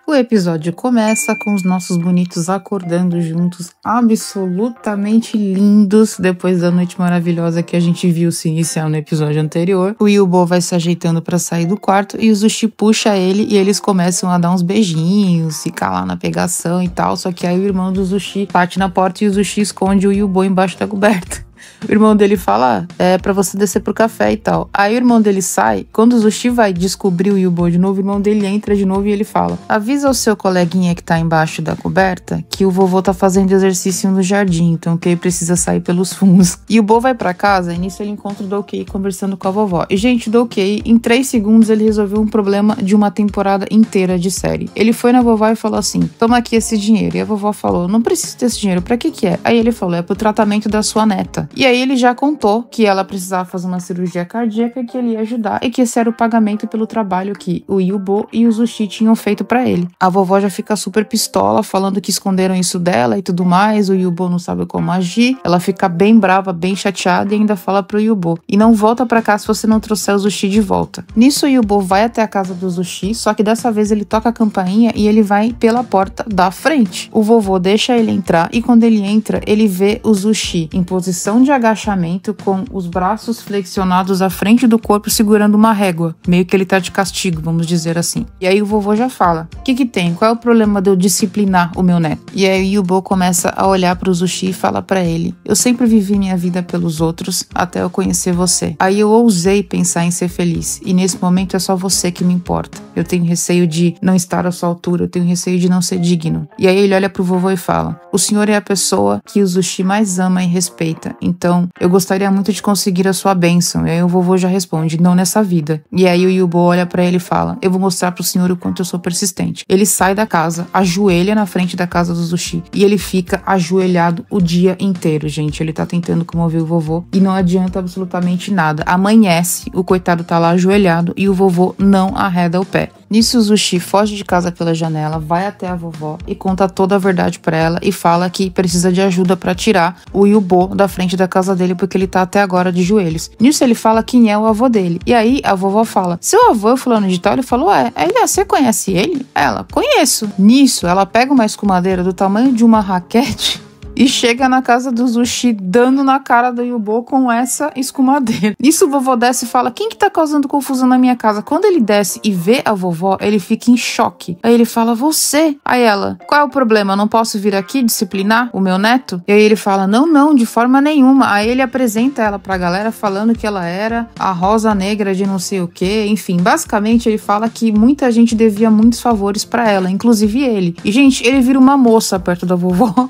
O episódio começa com os nossos bonitos acordando juntos, absolutamente lindos, depois da noite maravilhosa que a gente viu se iniciar no episódio anterior. O Yubo vai se ajeitando pra sair do quarto e o Zushi puxa ele e eles começam a dar uns beijinhos, ficar lá na pegação e tal, só que aí o irmão do Zushi bate na porta e o Zushi esconde o Yubo embaixo da coberta. O irmão dele fala, é pra você descer pro café e tal. Aí o irmão dele sai, quando o Zushi vai descobrir o Yubo de novo, o irmão dele entra de novo e ele fala, avisa o seu coleguinha que tá embaixo da coberta que o vovô tá fazendo exercício no jardim, então que ele precisa sair pelos fungos. E o Bo vai pra casa e nisso ele encontra o Doukei conversando com a vovó. E gente, o Doukei, em 3 segundos ele resolveu um problema de uma temporada inteira de série. Ele foi na vovó e falou assim, toma aqui esse dinheiro. E a vovó falou, não preciso desse dinheiro, pra que é? Aí ele falou, é pro tratamento da sua neta. E aí ele já contou que ela precisava fazer uma cirurgia cardíaca e que ele ia ajudar e que esse era o pagamento pelo trabalho que o Yubo e o Zushi tinham feito pra ele. A vovó já fica super pistola, falando que esconderam isso dela e tudo mais, o Yubo não sabe como agir, ela fica bem brava, bem chateada e ainda fala pro Yubo, e não volta pra cá se você não trouxer o Zushi de volta. Nisso o Yubo vai até a casa do Zushi, só que dessa vez ele toca a campainha e ele vai pela porta da frente. O vovô deixa ele entrar e quando ele entra, ele vê o Zushi em posição de agachamento com os braços flexionados à frente do corpo segurando uma régua, meio que ele tá de castigo, vamos dizer assim. E aí o vovô já fala, o que tem? Qual é o problema de eu disciplinar o meu neto? E aí o Yubo começa a olhar pro Zushi e fala pra ele, eu sempre vivi minha vida pelos outros até eu conhecer você. Aí eu ousei pensar em ser feliz e nesse momento é só você que me importa. Eu tenho receio de não estar à sua altura, eu tenho receio de não ser digno. E aí ele olha pro vovô e fala, o senhor é a pessoa que o Zushi mais ama e respeita, então eu gostaria muito de conseguir a sua bênção. E aí o vovô já responde, não nessa vida. E aí o Yubo olha pra ele e fala, eu vou mostrar pro senhor o quanto eu sou persistente. Ele sai da casa, ajoelha na frente da casa do Zushi e ele fica ajoelhado o dia inteiro, gente. Ele tá tentando comover o vovô e não adianta absolutamente nada. Amanhece, o coitado tá lá ajoelhado e o vovô não arreda o pé. Nisso o Zushi foge de casa pela janela, vai até a vovó e conta toda a verdade pra ela e fala que precisa de ajuda pra tirar o Yubo da frente da casa dele porque ele tá até agora de joelhos. Nisso ele fala quem é o avô dele. E aí a vovó fala, seu avô é fulano de tal? Ele falou, é. Aí ele, você conhece ele? Ela, conheço. Nisso ela pega uma escumadeira do tamanho de uma raquete e chega na casa do Zushi dando na cara do Yubo com essa escumadeira. Nisso o vovô desce e fala, quem que tá causando confusão na minha casa? Quando ele desce e vê a vovó, ele fica em choque. Aí ele fala, você? Aí ela, qual é o problema? Eu não posso vir aqui disciplinar o meu neto? E aí ele fala, não, de forma nenhuma. Aí ele apresenta ela pra galera falando que ela era a rosa negra de não sei o que. Enfim, basicamente ele fala que muita gente devia muitos favores pra ela, inclusive ele. E gente, ele vira uma moça perto da vovó.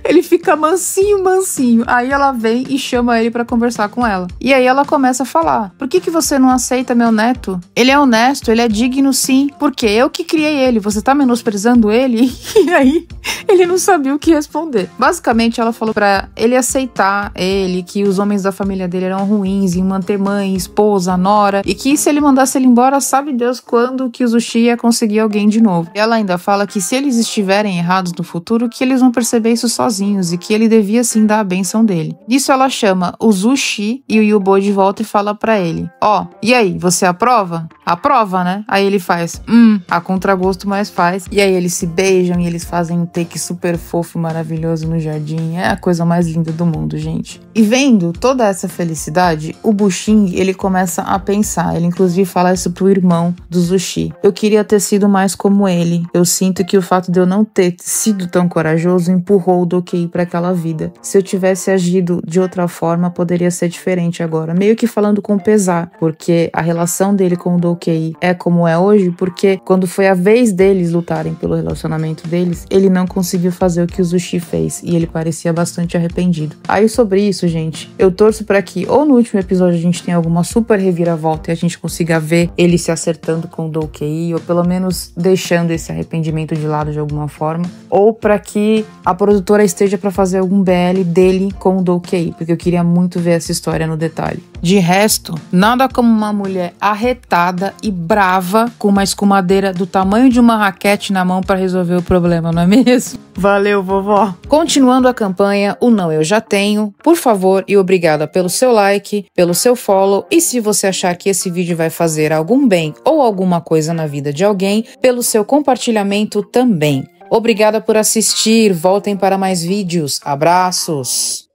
Ele fica mansinho. Aí ela vem e chama ele pra conversar com ela. E aí ela começa a falar, por que você não aceita meu neto? Ele é honesto, ele é digno sim. Porque eu que criei ele, você tá menosprezando ele? E aí ele não sabia o que responder. Basicamente ela falou pra ele aceitar ele, que os homens da família dele eram ruins em manter mãe, esposa, nora, e que se ele mandasse ele embora, sabe Deus quando que o Zushi ia conseguir alguém de novo. E ela ainda fala que se eles estiverem errados no futuro, que eles vão perceber isso sozinhos e que ele devia sim dar a bênção dele. Nisso ela chama o Zushi e o Yubo de volta e fala pra ele, e aí, você aprova? Aprova, né? Aí ele faz, a contragosto, mas faz. E aí eles se beijam e eles fazem um take super fofo e maravilhoso no jardim. É a coisa mais linda do mundo, gente. E vendo toda essa felicidade, o Bushin, ele começa a pensar. Ele inclusive fala isso pro irmão do Zushi. Eu queria ter sido mais como ele. Eu sinto que o fato de eu não ter sido tão corajoso empurrou o Doukei para aquela vida. Se eu tivesse agido de outra forma, poderia ser diferente agora. Meio que falando com pesar, porque a relação dele com o Doukei é como é hoje, porque quando foi a vez deles lutarem pelo relacionamento deles, ele não conseguiu fazer o que o Zushi fez, e ele parecia bastante arrependido. Aí sobre isso, gente, eu torço para que ou no último episódio a gente tenha alguma super reviravolta e a gente consiga ver ele se acertando com o Doukei, ou pelo menos deixando esse arrependimento de lado de alguma forma, ou para que a produtora esteja para fazer algum BL dele com o Doukei, porque eu queria muito ver essa história no detalhe. De resto, nada como uma mulher arretada e brava com uma escumadeira do tamanho de uma raquete na mão para resolver o problema, não é mesmo? Valeu, vovó! Continuando a campanha, o Não Eu Já Tenho, por favor e obrigada pelo seu like, pelo seu follow, e se você achar que esse vídeo vai fazer algum bem ou alguma coisa na vida de alguém, pelo seu compartilhamento também. Obrigada por assistir, voltem para mais vídeos, abraços!